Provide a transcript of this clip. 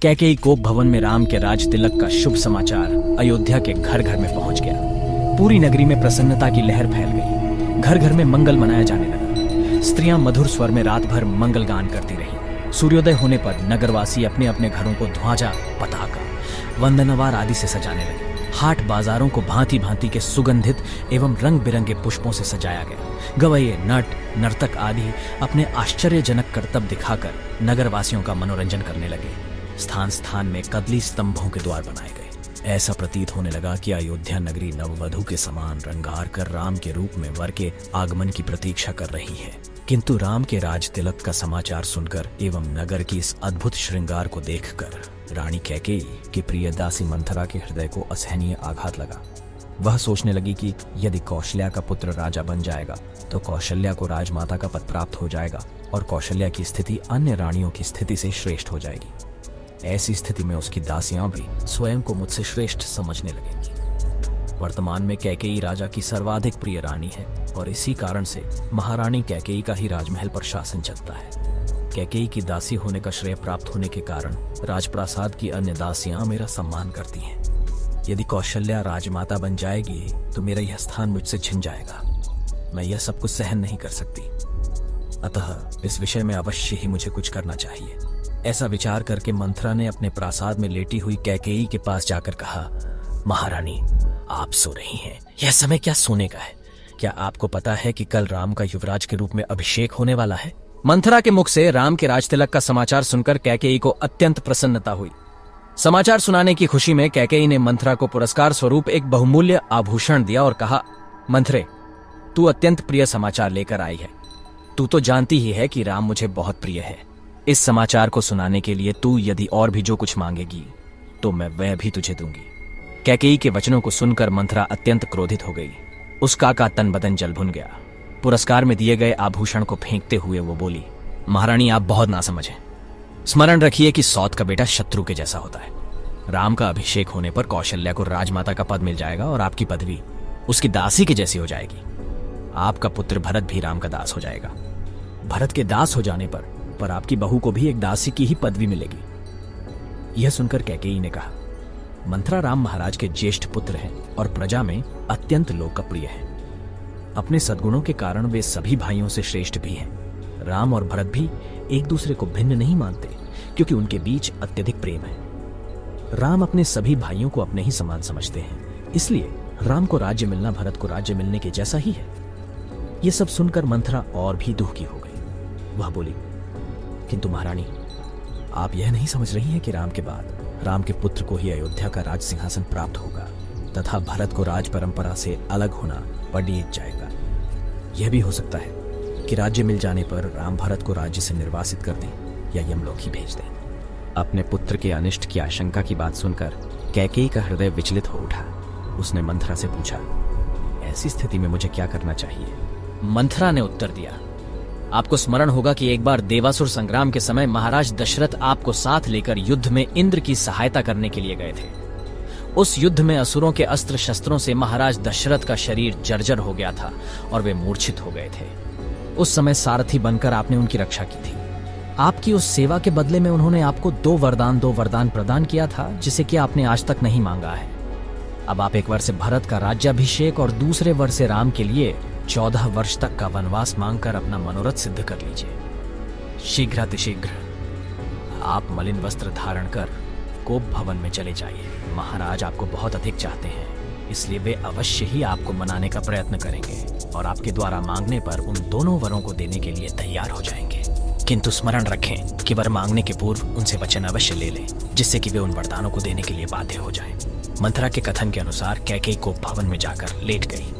कैकेयी कोप भवन में राम के राज तिलक का शुभ समाचार अयोध्या के घर घर में पहुंच गया। पूरी नगरी में प्रसन्नता की लहर फैल गई। घर घर में मंगल मनाया जाने लगा। स्त्रियां मधुर स्वर में रात भर मंगल गान करती रही। सूर्योदय होने पर नगरवासी अपने अपने घरों को ध्वजा, पताका, वंदनवार आदि से सजाने लगे। हाट बाजारों को भांति भांति के सुगंधित एवं रंग बिरंगे पुष्पों से सजाया गया। गवैये, नट, नर्तक आदि अपने आश्चर्यजनक करतब दिखाकर नगरवासियों का मनोरंजन करने लगे। स्थान स्थान में कदली स्तंभों के द्वार बनाए गए। ऐसा प्रतीत होने लगा कि अयोध्या नगरी नववधू के समान रंगार कर राम के रूप में वर के आगमन की प्रतीक्षा कर रही है। किंतु राम के राज तिलक का समाचार सुनकर एवं नगर की इस अद्भुत श्रृंगार को देखकर रानी कैकेयी की प्रिय दासी मंथरा के हृदय को असहनीय आघात लगा। वह सोचने लगी कि यदि कौशल्या का पुत्र राजा बन जाएगा तो कौशल्या को राजमाता का पद प्राप्त हो जाएगा और कौशल्या की स्थिति अन्य रानियों की स्थिति से श्रेष्ठ हो जाएगी। ऐसी स्थिति में उसकी दासियां भी स्वयं को मुझसे श्रेष्ठ समझने लगेंगी। वर्तमान में कैकेयी राजा की सर्वाधिक प्रिय रानी है और इसी कारण से महारानी कैकेयी का ही राजमहल पर शासन चलता है। कैकेयी की दासी होने का श्रेय प्राप्त होने के कारण राजप्रासाद की अन्य दासियां मेरा सम्मान करती हैं। यदि कौशल्या राजमाता बन जाएगी तो मेरा यह स्थान मुझसे छिन जाएगा। मैं यह सब कुछ सहन नहीं कर सकती। अतः इस विषय में अवश्य ही मुझे कुछ करना चाहिए। ऐसा विचार करके मंथरा ने अपने प्रासाद में लेटी हुई कैकेयी के पास जाकर कहा, महारानी, आप सो रही हैं। यह समय क्या सोने का है? क्या आपको पता है कि कल राम का युवराज के रूप में अभिषेक होने वाला है? मंथरा के मुख से राम के राजतिलक का समाचार सुनकर कैकेयी को अत्यंत प्रसन्नता हुई। समाचार सुनाने की खुशी में कैकेयी ने मंथरा को पुरस्कार स्वरूप एक बहुमूल्य आभूषण दिया और कहा, मंथरे, तू अत्यंत प्रिय समाचार लेकर आई है। तू तो जानती ही है कि राम मुझे बहुत प्रिय है। इस समाचार को सुनाने के लिए तू यदि और भी जो कुछ मांगेगी तो मैं वह भी तुझे दूंगी। कैकेयी के वचनों को सुनकर मंथरा अत्यंत क्रोधित हो गई। उसका का तन बदन जल भुन गया। पुरस्कार में दिए गए आभूषण को फेंकते हुए वो बोली, महारानी, आप बहुत ना समझें। स्मरण रखिए कि सौत का बेटा शत्रु के जैसा होता है। राम का अभिषेक होने पर कौशल्या को राजमाता का पद मिल जाएगा और आपकी पदवी उसकी दासी के जैसी हो जाएगी। आपका पुत्र भरत भी राम का दास हो जाएगा। भरत के दास हो जाने पर आपकी बहू को भी एक दासी की ही पदवी मिलेगी। यह सुनकर कैकेयी ने कहा, मंथरा राम महाराज के ज्येष्ठ पुत्र हैं और प्रजा में अत्यंत लोकप्रिय हैं। अपने सद्गुणों के कारण वे सभी भाइयों से श्रेष्ठ भी हैं। राम और भरत भी एक दूसरे को भिन्न नहीं मानते क्योंकि उनके बीच अत्यधिक प्रेम है। राम अपने सभी भाइयों को अपने ही समान समझते हैं, इसलिए राम को राज्य मिलना भरत को राज्य मिलने के जैसा ही है। यह सब सुनकर मंथरा और भी दुखी हो गई। वह बोली, किंतु महारानी, आप यह नहीं समझ रही हैं कि राम के बाद राम के पुत्र को ही अयोध्या का राज सिंहासन प्राप्त होगा तथा भरत को राज परंपरा से अलग होना पड़ीत जाएगा। यह भी हो सकता है कि राज्य मिल जाने पर राम भरत को राज्य से निर्वासित कर दें या यमलोक ही भेज दें। अपने पुत्र के अनिष्ट की आशंका की बात सुनकर कैकेयी का हृदय विचलित हो उठा। उसने मंथरा से पूछा, ऐसी स्थिति में मुझे क्या करना चाहिए? मंथरा ने उत्तर दिया, आपको स्मरण होगा कि एक बार देवासुर संग्राम के समय महाराज दशरथ आपको साथ लेकर युद्ध में इंद्र की सहायता करने के लिए गए थे। उस युद्ध में असुरों के अस्त्र शस्त्रों से महाराज दशरथ का शरीर जर्जर हो गया था और वे मूर्छित हो गए थे। उस समय सारथी बनकर आपने उनकी रक्षा की थी। आपकी उस सेवा के बदले में उन्होंने आपको दो वरदान प्रदान किया था, जिसे कि आपने आज तक नहीं मांगा है। अब आप एक वर्ष से भरत का राज्याभिषेक और दूसरे वर्ष से राम के लिए 14 वर्ष तक का वनवास मांगकर अपना मनोरथ सिद्ध कर लीजिए। शीघ्रातिशीघ्र आप मलिन वस्त्र धारण कर कोप भवन में चले जाइए। महाराज आपको बहुत अधिक चाहते हैं, इसलिए वे अवश्य ही आपको मनाने का प्रयत्न करेंगे और आपके द्वारा मांगने पर उन दोनों वरों को देने के लिए तैयार हो जाएंगे। किंतु स्मरण रखें कि वर मांगने के पूर्व उनसे वचन अवश्य ले लें, जिससे कि वे उन वरदानों को देने के लिए बाध्य हो जाएं। मंथरा के कथन के अनुसार कैकेयी कोप भवन में जाकर लेट गई।